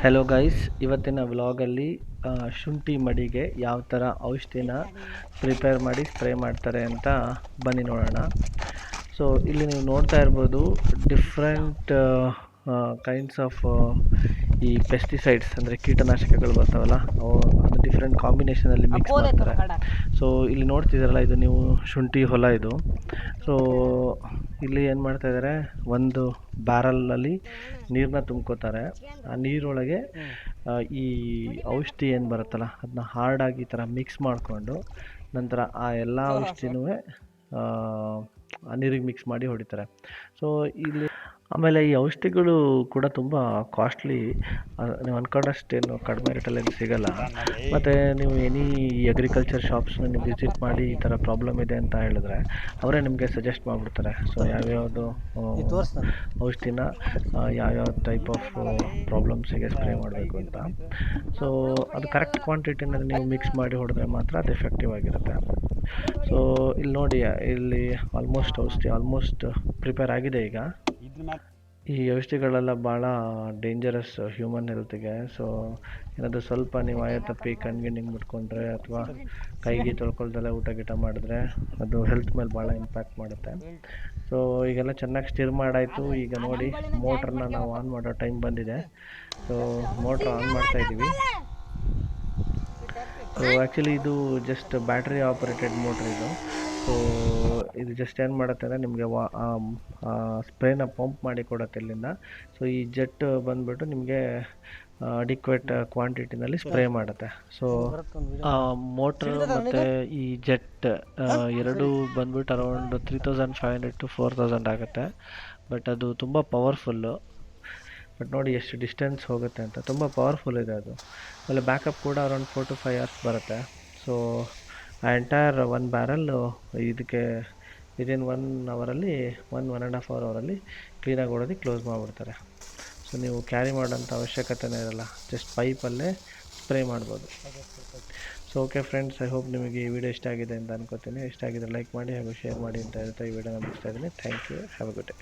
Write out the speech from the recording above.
Hello guys, ಇವತ್ತಿನ ವ್ಲಾಗಲ್ಲಿ ಶುಂಠಿ ಮಡಿಗೆ ಯಾವ ಥರ ಔಷಧಿನ ಪ್ರಿಪೇರ್ ಮಾಡಿ ಸ್ಪ್ರೇ ಮಾಡ್ತಾರೆ ಅಂತ ಬನ್ನಿ ನೋಡೋಣ. ಸೊ ಇಲ್ಲಿ ನೀವು ನೋಡ್ತಾ ಇರ್ಬೋದು ಡಿಫ್ರೆಂಟ್ ಕೈಂಡ್ಸ್ ಆಫ್ ಈ ಪೆಸ್ಟಿಸೈಡ್ಸ್ ಅಂದರೆ ಕೀಟನಾಶಕಗಳು ಬರ್ತಾವಲ್ಲ, ಅದು ಡಿಫ್ರೆಂಟ್ ಕಾಂಬಿನೇಷನಲ್ಲಿ ಮಿಕ್ಸ್ ಮಾಡ್ತಾರೆ. ಸೊ ಇಲ್ಲಿ ನೋಡ್ತಿದ್ದೀರಲ್ಲ, ಇದು ನೀವು ಶುಂಠಿ ಹೊಲ ಇದು. ಸೊ ಇಲ್ಲಿ ಏನು ಮಾಡ್ತಾ ಇದ್ದಾರೆ, ಒಂದು ಬ್ಯಾರಲ್ನಲ್ಲಿ ನೀರನ್ನ ತುಂಬ್ಕೋತಾರೆ. ಆ ನೀರೊಳಗೆ ಈ ಔಷಧಿ ಏನು ಬರುತ್ತಲ್ಲ ಅದನ್ನ ಹಾರ್ಡಾಗಿ ಈ ಥರ ಮಿಕ್ಸ್ ಮಾಡಿಕೊಂಡು ನಂತರ ಆ ಎಲ್ಲ ಔಷಧಿನೂ ಆ ನೀರಿಗೆ ಮಿಕ್ಸ್ ಮಾಡಿ ಹೊಡಿತಾರೆ. ಸೊ ಇಲ್ಲಿ ಆಮೇಲೆ ಈ ಔಷಧಿಗಳು ಕೂಡ ತುಂಬ ಕಾಸ್ಟ್ಲಿ. ನೀವು ಅಂದ್ಕೊಂಡಷ್ಟೇನು ಕಡಿಮೆ ರೇಟಲ್ಲೇನು ಸಿಗಲ್ಲ. ಮತ್ತು ನೀವು ಎನಿ ಅಗ್ರಿಕಲ್ಚರ್ ಶಾಪ್ಸ್ನ ನೀವು ವಿಸಿಟ್ ಮಾಡಿ ಈ ಥರ ಪ್ರಾಬ್ಲಮ್ ಇದೆ ಅಂತ ಹೇಳಿದ್ರೆ ಅವರೇ ನಿಮಗೆ ಸಜೆಸ್ಟ್ ಮಾಡಿಬಿಡ್ತಾರೆ. ಸೊ ಯಾವ್ಯಾವುದು ಔಷಧಿನ ಯಾವ್ಯಾವ ಟೈಪ್ ಆಫ್ ಪ್ರಾಬ್ಲಮ್ಸಿಗೆ ಸ್ಪ್ರೇ ಮಾಡಬೇಕು ಅಂತ. ಸೊ ಅದು ಕರೆಕ್ಟ್ ಕ್ವಾಂಟಿಟಿನಲ್ಲಿ ನೀವು ಮಿಕ್ಸ್ ಮಾಡಿ ಹೊಡೆದ್ರೆ ಮಾತ್ರ ಅದು ಎಫೆಕ್ಟಿವ್ ಆಗಿರುತ್ತೆ. ಸೊ ಇಲ್ಲಿ ನೋಡಿ, ಇಲ್ಲಿ ಆಲ್ಮೋಸ್ಟ್ ಔಷಧಿ ಪ್ರಿಪೇರ್ ಆಗಿದೆ. ಈಗ ಈ ಔಷಧಿಗಳೆಲ್ಲ ಭಾಳ ಡೇಂಜರಸ್ ಹ್ಯೂಮನ್ ಹೆಲ್ತ್ಗೆ. ಸೊ ಏನಾದರೂ ಸ್ವಲ್ಪ ನೀವು ತಪ್ಪಿ ಕಣ್ಣಿಗೆ ಮುಟ್ಕೊಂಡ್ರೆ ಅಥವಾ ಕೈಗೆ ತೊಳ್ಕೊಳ್ದಲ್ಲೇ ಊಟ ಗೀಟ ಮಾಡಿದ್ರೆ ಅದು ಹೆಲ್ತ್ ಮೇಲೆ ಭಾಳ ಇಂಪ್ಯಾಕ್ಟ್ ಮಾಡುತ್ತೆ. ಸೊ ಈಗೆಲ್ಲ ಚೆನ್ನಾಗಿ ಸ್ಟಿರ್ ಮಾಡಾಯಿತು. ಈಗ ನೋಡಿ, ಮೋಟ್ರನ್ನ ನಾವು ಆನ್ ಮಾಡೋ ಟೈಮ್ ಬಂದಿದೆ. ಸೊ ಮೋಟ್ರ್ ಆನ್ ಮಾಡ್ತಾ ಇದ್ದೀವಿ. ಸೊ ಆ್ಯಕ್ಚುಲಿ ಇದು ಜಸ್ಟ್ ಬ್ಯಾಟ್ರಿ ಆಪರೇಟೆಡ್ ಮೋಟ್ರ್ ಇದು. ಸೊ ಇದು ಜಸ್ಟ್ ಏನು ಮಾಡುತ್ತೆ ಅಂದರೆ ನಿಮಗೆ ಸ್ಪ್ರೇನ ಪಂಪ್ ಮಾಡಿ ಕೊಡುತ್ತೆ ಇಲ್ಲಿಂದ. ಸೊ ಈ ಜೆಟ್ ಬಂದುಬಿಟ್ಟು ನಿಮಗೆ ಅಡಿಕ್ವೇಟ್ ಕ್ವಾಂಟಿಟಿನಲ್ಲಿ ಸ್ಪ್ರೇ ಮಾಡುತ್ತೆ. ಸೊ ಮೋಟ್ರ್ ಮತ್ತು ಈ ಜೆಟ್ ಎರಡೂ ಬಂದುಬಿಟ್ಟು ಅರೌಂಡ್ 3500 to 4000 ಆಗುತ್ತೆ. ಬಟ್ ಅದು ತುಂಬ ಪವರ್ಫುಲ್ಲು. ಬಟ್ ನೋಡಿ ಎಷ್ಟು ಡಿಸ್ಟೆನ್ಸ್ ಹೋಗುತ್ತೆ ಅಂತ, ತುಂಬ ಪವರ್ಫುಲ್ ಇದೆ ಅದು. ಆಮೇಲೆ ಬ್ಯಾಕಪ್ ಕೂಡ ಅರೌಂಡ್ 4 to 5 hours ಬರುತ್ತೆ. ಸೊ ಆ ಎಂಟೈರ್ 1 ಬ್ಯಾರಲ್ಲು ಇದಕ್ಕೆ ವಿದಿನ್ 1 ಅವರಲ್ಲಿ 1.5 ಅವರಲ್ಲಿ ಕ್ಲೀನಾಗಿ ಹೊಡೆದು ಕ್ಲೋಸ್ ಮಾಡಿಬಿಡ್ತಾರೆ. ಸೊ ನೀವು ಕ್ಯಾರಿ ಮಾಡೋಂಥ ಅವಶ್ಯಕತೆನೇ ಇರಲ್ಲ, ಜಸ್ಟ್ ಪೈಪಲ್ಲೇ ಸ್ಪ್ರೇ ಮಾಡ್ಬೋದು. So okay friends, I hope ನಿಮಗೆ ಈ ವಿಡಿಯೋ ಇಷ್ಟ ಆಗಿದೆ ಅಂತ ಅನ್ಕೋತೀನಿ. ಇಷ್ಟ ಆಗಿದ್ರೆ ಲೈಕ್ ಮಾಡಿ ಹಾಗೂ ಶೇರ್ ಮಾಡಿ ಅಂತ ಹೇಳ್ತಾ ಈ ವಿಡಿಯೋನ ಮುಗಿಸ್ತಾ ಇದ್ದೀನಿ. Thank you, have a good day.